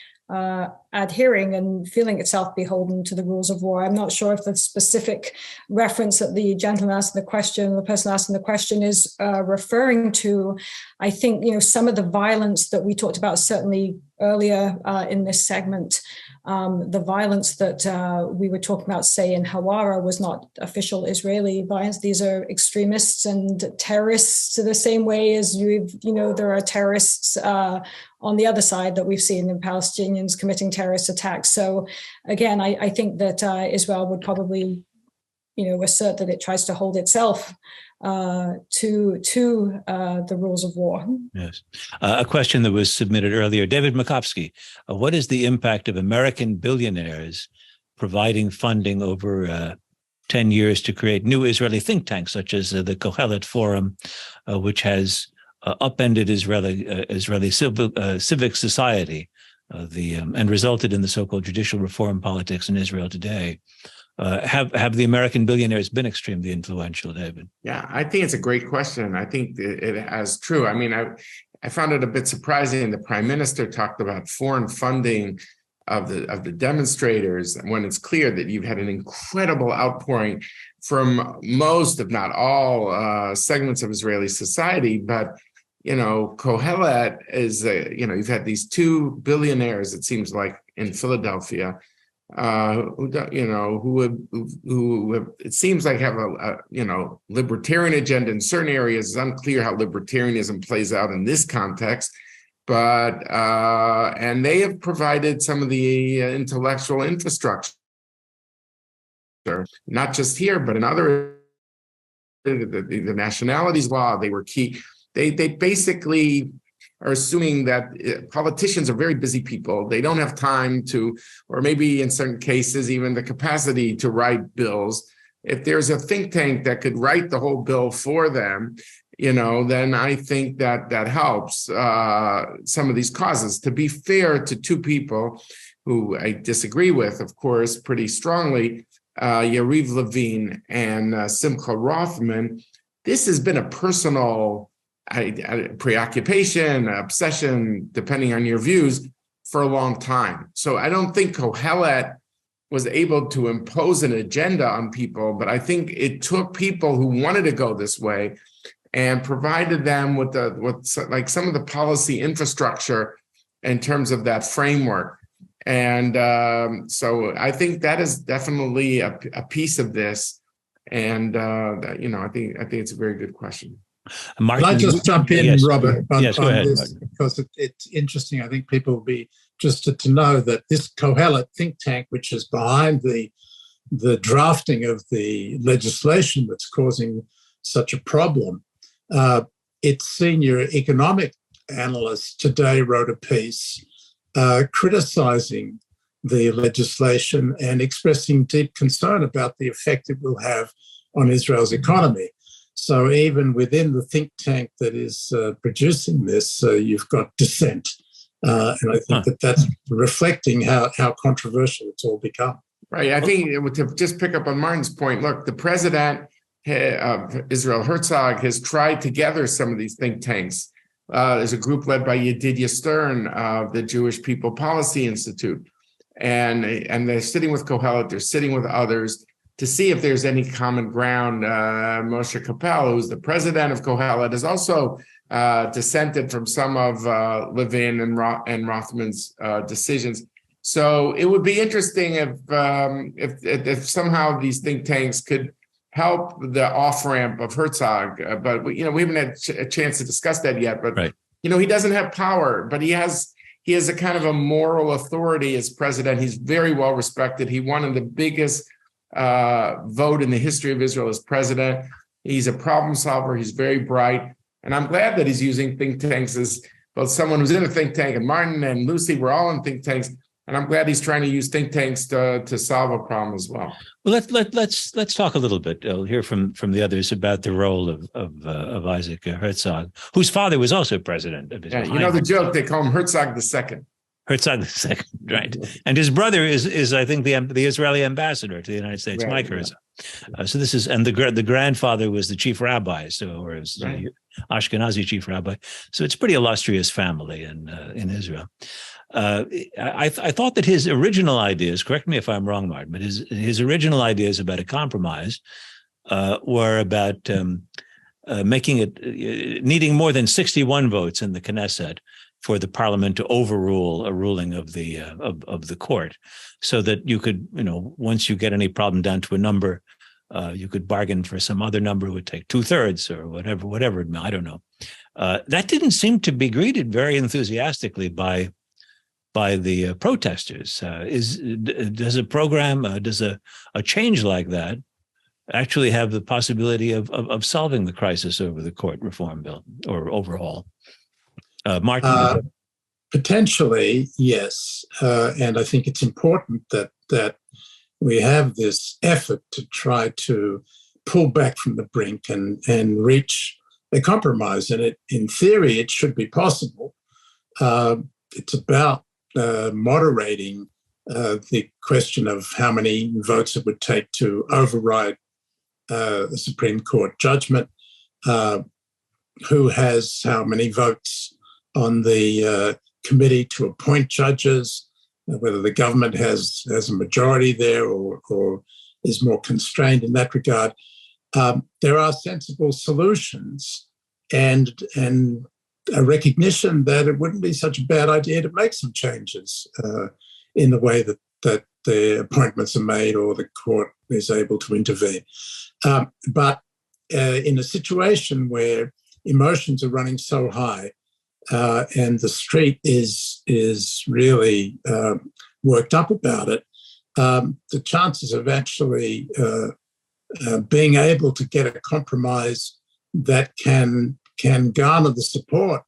adhering and feeling itself beholden to the rules of war. I'm not sure if the specific reference that the gentleman asking the question, the person asking the question, is referring to. I think, some of the violence that we talked about certainly earlier in this segment, the violence that we were talking about, say, in Hawara, was not official Israeli violence. These are extremists and terrorists, the same way as there are terrorists on the other side that we've seen in Palestinians committing terrorist attacks. So again, I think that Israel would probably, assert that it tries to hold itself to the rules of war. Yes. A question that was submitted earlier. David Makovsky, what is the impact of American billionaires providing funding over 10 years to create new Israeli think tanks, such as the Kohelet Forum, which has upended Israeli civic society and resulted in the so-called judicial reform politics in Israel today? Have the American billionaires been extremely influential, David? Yeah, I think it's a great question. I think it has true. I mean, I found it a bit surprising. The prime minister talked about foreign funding of the demonstrators when it's clear that you've had an incredible outpouring from most, if not all, segments of Israeli society. But Kohelet is, you've had these two billionaires, it seems like, in Philadelphia, who it seems like have a libertarian agenda in certain areas. It's unclear how libertarianism plays out in this context, but and they have provided some of the intellectual infrastructure, not just here, but in other, the nationalities law. They were key. They basically are assuming that politicians are very busy people. They don't have time to, or maybe in certain cases, even the capacity to write bills. If there's a think tank that could write the whole bill for them, then I think that helps some of these causes. To be fair to two people who I disagree with, of course, pretty strongly, Yariv Levin and Simcha Rothman, this has been a personal preoccupation, obsession, depending on your views, for a long time. So I don't think Kohelet was able to impose an agenda on people, but I think it took people who wanted to go this way and provided them with some of the policy infrastructure in terms of that framework. And so I think that is definitely a piece of this. And I think it's a very good question. Martin, can I just jump in, yes, Robert, on go ahead, this, Martin. because it's interesting. I think people will be interested to know that this Kohelet think tank, which is behind the drafting of the legislation that's causing such a problem, its senior economic analyst today wrote a piece criticizing the legislation and expressing deep concern about the effect it will have on Israel's economy. So even within the think tank that is producing this, you've got dissent. And I think that's reflecting how controversial it's all become. Right. I think to just pick up on Martin's point, look, the president of Israel, Herzog, has tried to gather some of these think tanks. There's a group led by Yedidia Stern of the Jewish People Policy Institute. And they're sitting with Kohelet, they're sitting with others to see if there's any common ground. Moshe Kapel, who's the president of Kohelet, has also dissented from some of Levin and Rothman's decisions. So it would be interesting if somehow these think tanks could help the off-ramp of Herzog. But we haven't had a chance to discuss that yet. But right. He doesn't have power, but he has a kind of a moral authority as president. He's very well respected. He won the biggest vote in the history of Israel as president. He's a problem solver. He's very bright. And I'm glad that he's using think tanks as both someone who's in a think tank, and Martin and Lucy were all in think tanks. And I'm glad he's trying to use think tanks to solve a problem as well. Well, let's talk a little bit. I'll hear from the others about the role of Isaac Herzog, whose father was also president of Israel. Yeah, the joke, they call him Herzog II. Herzog II, right? And his brother is I think the Israeli ambassador to the United States, right, Mike Herzog. So this is, and the grandfather was the chief rabbi, Ashkenazi chief rabbi. So it's a pretty illustrious family in Israel. I thought that his original ideas, correct me if I'm wrong, Martin, but his original ideas about a compromise were about making it needing more than 61 votes in the Knesset for the parliament to overrule a ruling of the court, so that you could, once you get any problem down to a number, you could bargain for some other number. It would take 2/3 or whatever. I don't know. That didn't seem to be greeted very enthusiastically by the protesters. Does a program, does a change like that actually have the possibility of solving the crisis over the court reform bill or overhaul? Martin? Potentially, yes. And I think it's important that we have this effort to try to pull back from the brink and reach a compromise. And in theory, it should be possible. It's about moderating the question of how many votes it would take to override the Supreme Court judgment, who has how many votes on the committee to appoint judges, whether the government has a majority there or is more constrained in that regard. There are sensible solutions and a recognition that it wouldn't be such a bad idea to make some changes in the way that the appointments are made or the court is able to intervene. But in a situation where emotions are running so high and the street is really worked up about it, the chances of actually being able to get a compromise that can garner the support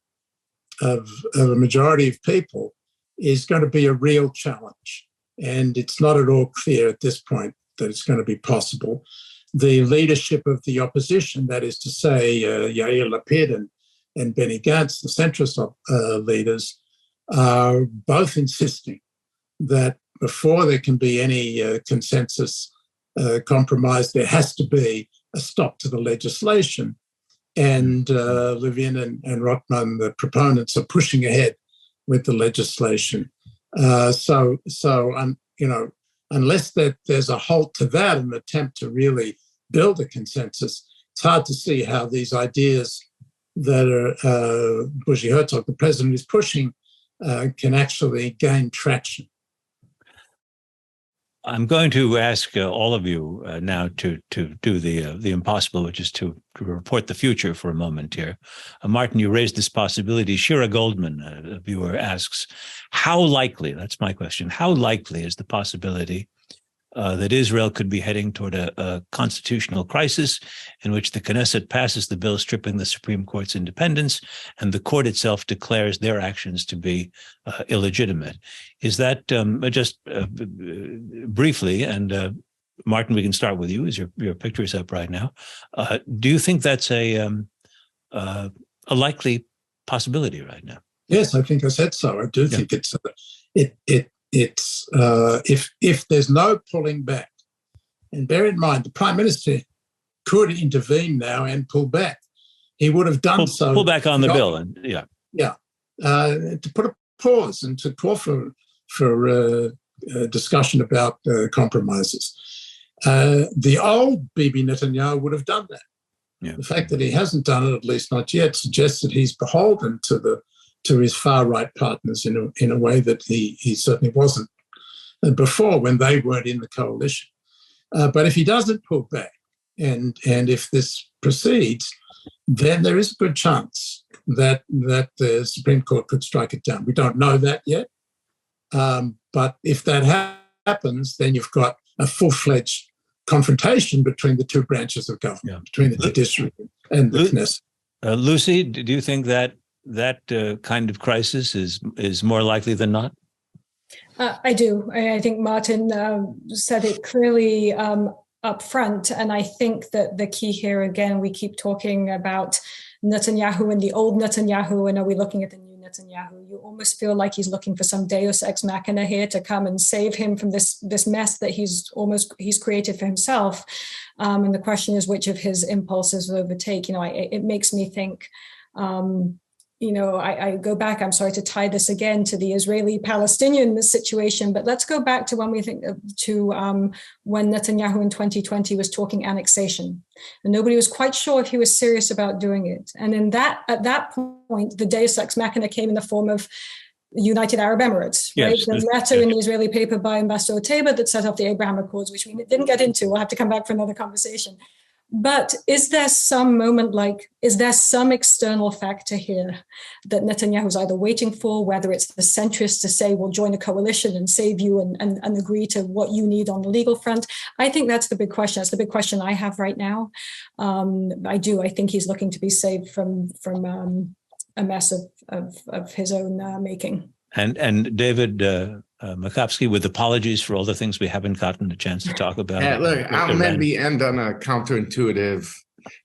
of a majority of people is going to be a real challenge. And it's not at all clear at this point that it's going to be possible. The leadership of the opposition, that is to say, Yair Lapid and Benny Gantz, the centrist leaders, are both insisting that before there can be any consensus compromise, there has to be a stop to the legislation. And Levin and Rotman, the proponents, are pushing ahead with the legislation. So unless there's a halt to that, an attempt to really build a consensus, it's hard to see how these ideas that are Buzzi Herzog, the president, is pushing can actually gain traction. I'm going to ask all of you now to do the impossible, which is to report the future for a moment here. Martin, you raised this possibility. Shira Goldman, a viewer, asks, how likely, that's my question, how likely is the possibility that Israel could be heading toward a constitutional crisis in which the Knesset passes the bill stripping the Supreme Court's independence and the court itself declares their actions to be illegitimate? Is that just briefly, and Martin, we can start with you as your picture is up right now. Do you think that's a likely possibility right now? Yes, I think I said so. I do think it's if there's no pulling back, and bear in mind, the Prime Minister could intervene now and pull back. He would have done so. Pull back on the bill, and to put a pause and to call for discussion about compromises. The old Bibi Netanyahu would have done that. Yeah. The fact that he hasn't done it, at least not yet, suggests that he's beholden to his far-right partners in a way that he certainly wasn't before when they weren't in the coalition. But if he doesn't pull back And if this proceeds, then there is a good chance that the Supreme Court could strike it down. We don't know that yet. But if that happens, then you've got a full-fledged confrontation between the two branches of government, between the judiciary and the Knesset. Lucy, do you think that kind of crisis is more likely than not? I do. I think Martin said it clearly up front. And I think that the key here, again, we keep talking about Netanyahu and the old Netanyahu, and are we looking at the new Netanyahu? You almost feel like he's looking for some Deus ex machina here to come and save him from this mess that he's created for himself. And the question is, which of his impulses will overtake? It makes me think. I go back, I'm sorry to tie this again to the Israeli-Palestinian situation, but let's go back to when we think to when Netanyahu in 2020 was talking annexation. And nobody was quite sure if he was serious about doing it. And at that point, the Deus ex machina came in the form of United Arab Emirates, right? Yes, the letter in the Israeli paper by Ambassador Tabor that set off the Abraham Accords, which we didn't get into. We'll have to come back for another conversation. But is there some external factor here that Netanyahu's either waiting for, whether it's the centrists to say, we'll join a coalition and save you and agree to what you need on the legal front? I think that's the big question. That's the big question I have right now. I think he's looking to be saved from a mess of his own making. And David Makovsky, with apologies for all the things we haven't gotten a chance to talk about. Look, I'll maybe end on a counterintuitive,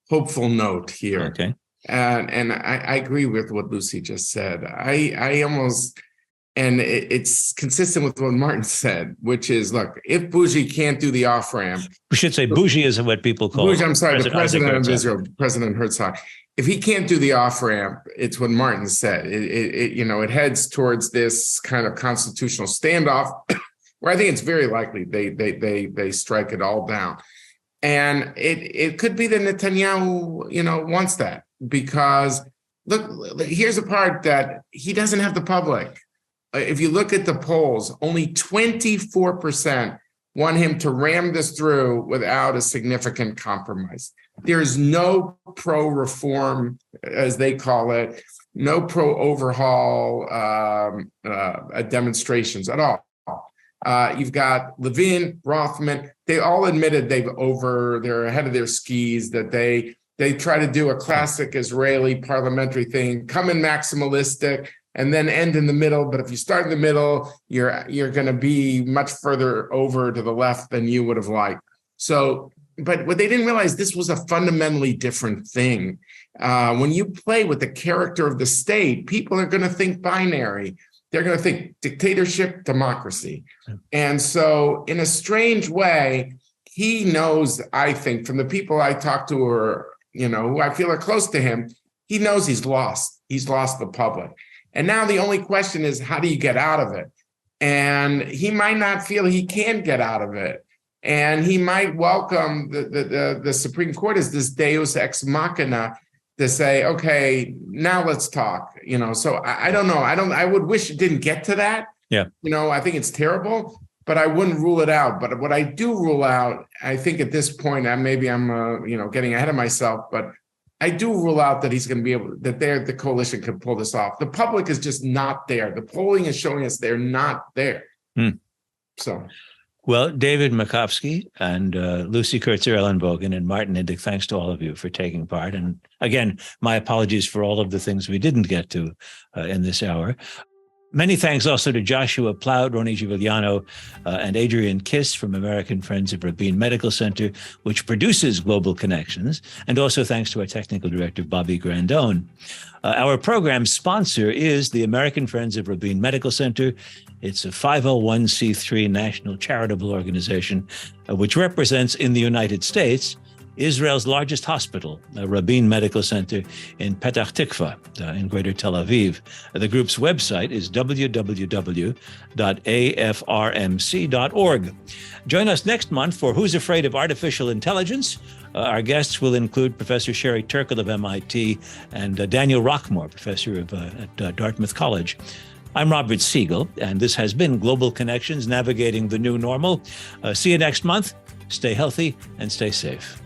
hopeful note here. Okay. And I agree with what Lucy just said. I almost, and it's consistent with what Martin said, which is, look, if Bougie can't do the off-ramp. We should say Bougie is what people call. Bougie, I'm sorry, the president of Israel, President Herzog. If he can't do the off-ramp, it's what Martin said. It heads towards this kind of constitutional standoff, where I think it's very likely they strike it all down. And it could be that Netanyahu, wants that, because look, here's a part that he doesn't have the public. If you look at the polls, only 24% want him to ram this through without a significant compromise. There's no pro-reform, as they call it, no pro-overhaul demonstrations at all. You've got Levin, Rothman, they all admitted they're ahead of their skis, that they try to do a classic Israeli parliamentary thing, come in maximalistic, and then end in the middle. But if you start in the middle, you're going to be much further over to the left than you would have liked. So, but what they didn't realize, this was a fundamentally different thing. When you play with the character of the state, people are going to think binary. They're going to think dictatorship, democracy. And so in a strange way, he knows, I think, from the people I talk to who I feel are close to him, he knows he's lost. He's lost the public. And now the only question is, how do you get out of it? And he might not feel he can get out of it. And he might welcome the Supreme Court as this Deus ex machina to say, okay, now let's talk. So I don't know. I would wish it didn't get to that. Yeah. I think it's terrible, but I wouldn't rule it out. But what I do rule out, I think at this point, maybe I'm getting ahead of myself, but I do rule out that he's going to be able, that the coalition can pull this off. The public is just not there. The polling is showing us they're not there. So. Well, David Makovsky and Lucy Kurtzer-Ellenbogen and Martin Indyk, thanks to all of you for taking part. And again, my apologies for all of the things we didn't get to in this hour. Many thanks also to Joshua Plout, Roni Giuliano, and Adrian Kiss from American Friends of Rabin Medical Center, which produces Global Connections. And also thanks to our technical director, Bobby Grandone. Our program sponsor is the American Friends of Rabin Medical Center. It's a 501c3 national charitable organization, which represents in the United States Israel's largest hospital, Rabin Medical Center in Petach Tikva in Greater Tel Aviv. The group's website is www.afrmc.org. Join us next month for Who's Afraid of Artificial Intelligence? Our guests will include Professor Sherry Turkle of MIT and Daniel Rockmore, professor at Dartmouth College. I'm Robert Siegel, and this has been Global Connections, Navigating the New Normal. See you next month. Stay healthy and stay safe.